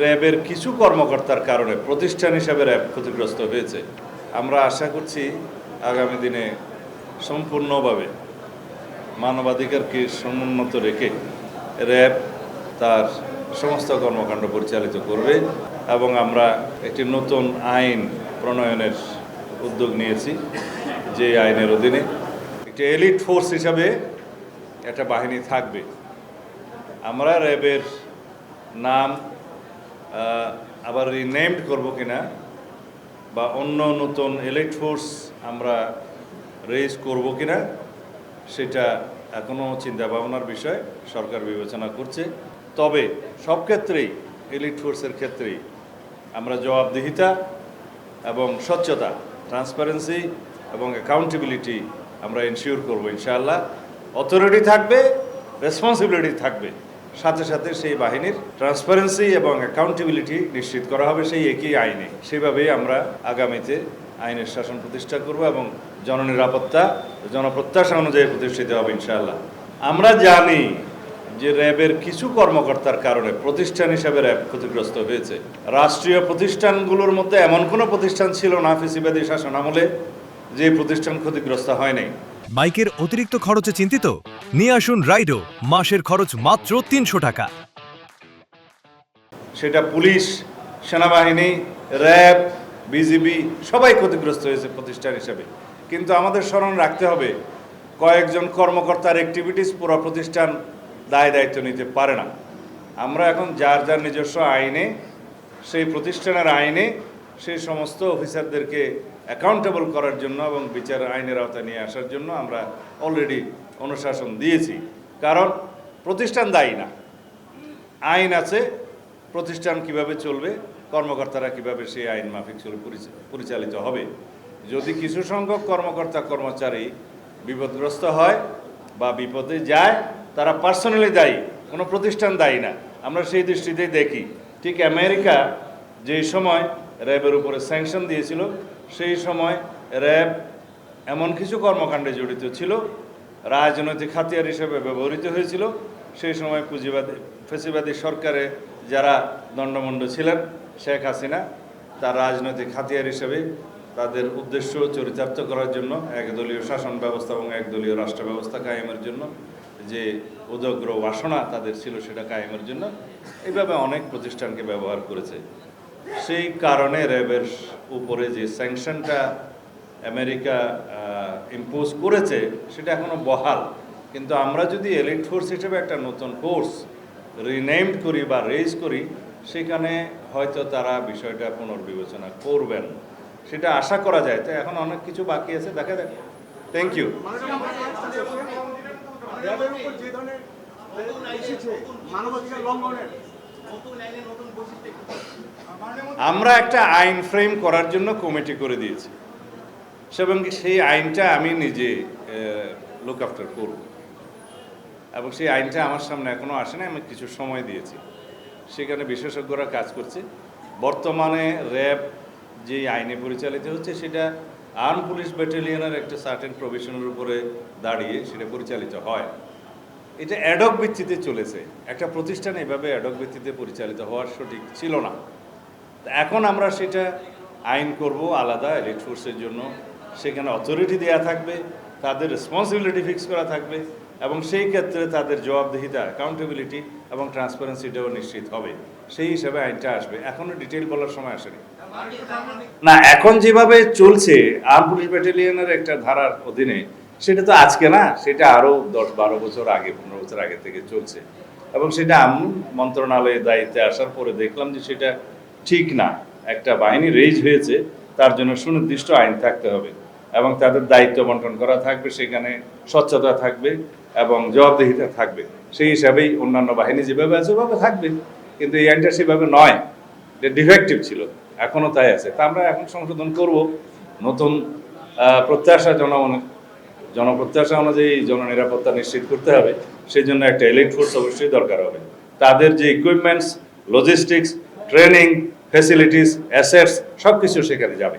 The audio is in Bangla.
র্যাবের কিছু কর্মকর্তার কারণে প্রতিষ্ঠান হিসাবে র্যাব ক্ষতিগ্রস্ত হয়েছে। আমরা আশা করছি আগামী দিনে সম্পূর্ণভাবে মানবাধিকারকে সমুন্নত রেখে র্যাব তার সমস্ত কর্মকাণ্ড পরিচালিত করবে এবং আমরা একটি নতুন আইন প্রণয়নের উদ্যোগ নিয়েছি, যে আইনের অধীনে একটি এলিট ফোর্স হিসাবে একটা বাহিনী থাকবে। আমরা র্যাবের নাম আবার রিনেমড করব কিনা বা অন্য নতুন এলিট ফোর্স আমরা রেজ করব কিনা সেটা এখনও চিন্তা ভাবনার বিষয়, সরকার বিবেচনা করছে। তবে সব ক্ষেত্রেই এলিট ফোর্সের ক্ষেত্রেই আমরা জবাবদিহিতা এবং স্বচ্ছতা, ট্রান্সপারেন্সি এবং অ্যাকাউন্টেবিলিটি আমরা এনশিওর করব ইনশাআল্লাহ। অথরিটি থাকবে, রেসপন্সিবিলিটি থাকবে, সাথে সাথে সেই বাহিনীর ট্রান্সপারেন্সি এবং অ্যাকাউন্টেবিলিটি নিশ্চিত করা হবে সেই একই আইনে। সেভাবেই আমরা আগামীতে আইনের শাসন প্রতিষ্ঠা করব এবং জননিরাপত্তা, জনপ্রত্যাশা অনুযায়ী প্রতিষ্ঠিত হবে ইনশাআল্লাহ। আমরা জানি যে র্যাবের কিছু কর্মকর্তার কারণে প্রতিষ্ঠান হিসাবে র্যাব ক্ষতিগ্রস্ত হয়েছে। রাষ্ট্রীয় প্রতিষ্ঠানগুলোর মধ্যে এমন কোনো প্রতিষ্ঠান ছিল না ফ্যাসিবাদী শাসন আমলে যে প্রতিষ্ঠান ক্ষতিগ্রস্ত হয় নাই। বাইকের অতিরিক্ত খরচে চিন্তিত? নিয়ে আসুন রাইডো, মাসের খরচ মাত্র ৩০০ টাকা। সেটা পুলিশ, সেনাবাহিনী, র্যাব, বিজিবি সবাই ক্ষতিগ্রস্ত হয়েছে প্রতিষ্ঠান হিসাবে। কিন্তু আমাদের স্মরণ রাখতে হবে, কয়েকজন কর্মকর্তার অ্যাক্টিভিটিস পুরো প্রতিষ্ঠান দায় দায়িত্ব নিতে পারে না। আমরা এখন যার যার নিজস্ব আইনে, সেই প্রতিষ্ঠানের আইনে সেই সমস্ত অফিসারদেরকে অ্যাকাউন্টেবল করার জন্য এবং বিচার আইনের আওতায় নিয়ে আসার জন্য আমরা অলরেডি অনুশাসন দিয়েছি। কারণ প্রতিষ্ঠান দায়ী না, আইন আছে, প্রতিষ্ঠান কিভাবে চলবে, কর্মকর্তারা কিভাবে সেই আইন মাফিক পরিচালিত হবে। যদি কিছু সংখ্যক কর্মকর্তা কর্মচারী বিপদগ্রস্ত হয় বা বিপদে যায়, তারা পার্সোনালি দায়ী, কোনো প্রতিষ্ঠান দায়ী না। আমরা সেই দৃষ্টিতেই দেখি। ঠিক আমেরিকা যেই সময় র্যাবের উপরে স্যাংশন দিয়েছিল, সেই সময় র্যাব এমন কিছু কর্মকাণ্ডে জড়িত ছিল, রাজনৈতিক হাতিয়ার হিসেবে ব্যবহৃত হয়েছিল। সেই সময় ফ্যাসিবাদী সরকারে যারা দণ্ডমুণ্ড ছিলেন, শেখ হাসিনা তার রাজনৈতিক হাতিয়ার হিসেবে তাদের উদ্দেশ্য চরিতার্থ করার জন্য, একদলীয় শাসন ব্যবস্থা এবং একদলীয় রাষ্ট্র ব্যবস্থা কায়েমের জন্য যে উদগ্র বাসনা তাদের ছিল, সেটা কায়েমের জন্য এইভাবে অনেক প্রতিষ্ঠানকে ব্যবহার করেছে। সেই কারণে র্যাবের উপরে যে স্যাংশনটা আমেরিকা ইম্পোজ করেছে সেটা এখনও বহাল। কিন্তু আমরা যদি এলিট ফোর্স হিসেবে একটা নতুন কোর্স রিনেমড করি বা রেজ করি, সেখানে হয়তো তারা বিষয়টা পুনর্বিবেচনা করবেন, সেটা আশা করা যায়। তো এখন অনেক কিছু বাকি আছে, দেখা যাক। Thank you. আমরা একটা আইন ফ্রেম করার জন্য কমিটি করে দিয়েছি এবং সেই আইনটা আমি নিজে লুক আফটার করব এবং সেই আইনটা আমার সামনে এখনও আসে না, আমি কিছু সময় দিয়েছি। সেখানে বিশেষজ্ঞরা কাজ করছে। বর্তমানে র্যাব যে আইনে পরিচালিত হচ্ছে সেটা আর্ম পুলিশ ব্যাটালিয়নের একটা সার্টেন প্রভিশনের উপরে দাঁড়িয়ে সেটা পরিচালিত হয়। এটা অ্যাডক ভিত্তিতে চলেছে। একটা প্রতিষ্ঠান এভাবে অ্যাডক ভিত্তিতে পরিচালিত হওয়ার সঠিক ছিল না। এখন আমরা সেটা আইন করব আলাদা এলিট ফোর্সের জন্য। সেখানে অথরিটি দেওয়া থাকবে, তাদের রেসপন্সিবিলিটি ফিক্স করা থাকবে এবং সেই ক্ষেত্রে তাদের জবাবদিহিতা, অ্যাকাউন্টেবিলিটি এবং ট্রান্সপারেন্সিটাও নিশ্চিত হবে। সেই হিসাবে আইনটা আসবে। এখনও ডিটেল বলার সময় আসেনি না। এখন যেভাবে চলছে আর্ম পুলিশ ব্যাটালিয়নের একটা ধারার অধীনে, সেটা তো আজকে না, সেটা আরও 10-12 বছর আগে, 15 বছর আগে থেকে চলছে এবং সেটা আমি মন্ত্রণালয়ে দায়িত্বে আসার পরে দেখলাম যে সেটা ঠিক না। একটা বাহিনী রেজ হয়েছে, তার জন্য সুনির্দিষ্ট আইন থাকতে হবে এবং তাদের দায়িত্ব বন্টন করা থাকবে, সেখানে স্বচ্ছতা থাকবে এবং জবাবদিহিতা থাকবে। সেই হিসাবেই অন্যান্য বাহিনী যেভাবে আছে ওভাবে থাকবে। কিন্তু এই আইনটা সেভাবে নয়, এটা ডিফেক্টিভ ছিল, এখনও তাই আছে। তা আমরা এখন সংশোধন করব। নতুন প্রত্যাশা, জনপ্রত্যাশা অনুযায়ী জননিরাপত্তা নিশ্চিত করতে হবে। সেই জন্য একটা এলিট ফোর্স অবশ্যই দরকার হবে। তাদের যে equipments, logistics, training, facilities, assets সব কিছু সেখানে যাবে।